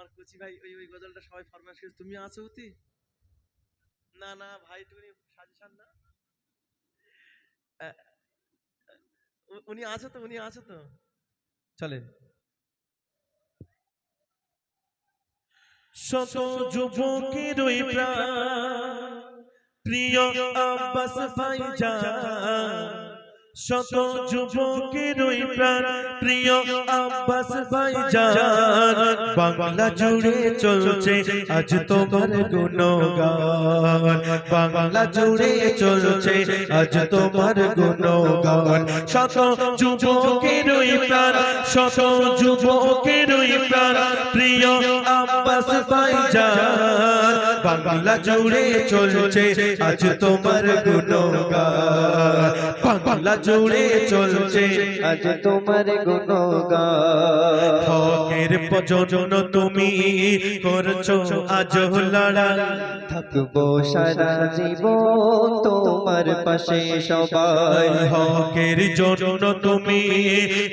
আমার কচি ভাই ওই ওই গজলটা সবাই ফরমাশ করেছে, তুমি আছো উতি? না না ভাই, তুমি সাজেশন না, উনি আছো তো, উনি আছো তো, চলেন। শত যুবকের ওই প্রাণ প্রিয় আব্বাস ভাইজান, শত যুবকের ওই প্রাণ প্রিয় আব্বাস ভাইজান, বাংলা জুড়ে চলছে আজ তোমার গুণগান, বাংলা জুড়ে চলছে আজ তোমার গুণগান। শত যুবকের ওই প্রাণ, শত যুবকের ওই প্রাণ প্রিয় আব্বাস ভাইজান, বাংলা জুড়ে চলছে আজ তোমার গুণগান, বাংলা জুড়ে চলছে আজ তোমার গুণগান। হকের জন্য তুমি করছো আজ লড়াই, থাকবো সারা জীবন তোমার পাশে সবাই। হকের জন্য তুমি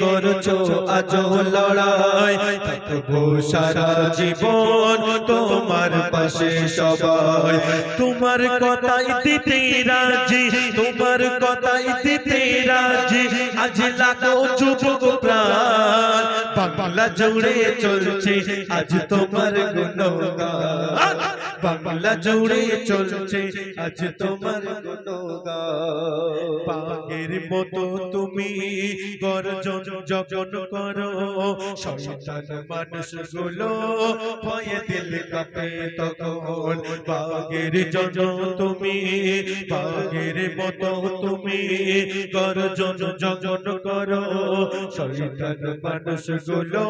করছো আজ লড়াই, থাকবো সারা জীবন তোমার পাশে সবাই। তোমার কথাই দিতে রাজি, তোমার কথাই দিতে রাজি আজ লাখো যুবক প্রাণ, বাংলা জুড়ে চলছে আজ তোমার গুণগান, বাংলা জুড়ে চলছে আজ তোমার গুণগান। পাগের মতো তুমি গর্জন যখন করো, শয়তান মানুষগুলো ভয়ে দিল কাঁপে তখন। পাগের জন্য তুমি, পাগের মতো তুমি গর্জন যখন করো, শয়তান মানুষগুলো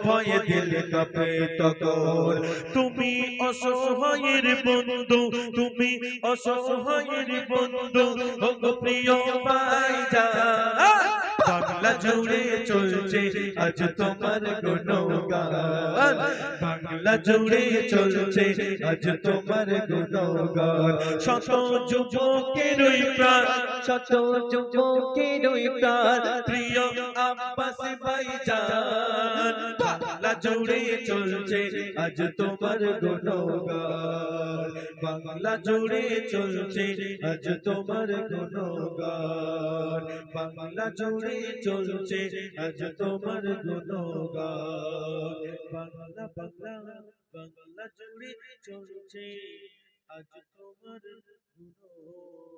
ভয়ে দিল কাঁপে তখন। তুমি অসহায়ের বন্ধু, তুমি অসহায়ের বন্ধু, ওগো প্রিয় ভাইজান, বাংলা জুড়ে চলছে আজ তোমার গুণগান, বাংলা জুড়ে চলছে আজ তোমার গুণগান। শত যুবকের ওই প্রাণ, শত যুবকের ওই প্রাণ প্রিয় আব্বাস ভাইজান, বাংলা জুড়ে চলছে আজ তোমার গুণগান, বাংলা জুড়ে চলছে আজ তোমার গুণগান, বাংলা জুড়ে চলছে আজ তোমার গুণগান, বাংলা বাংলা বাংলা জুড়ে চলছে আজ তোমার গুণগান।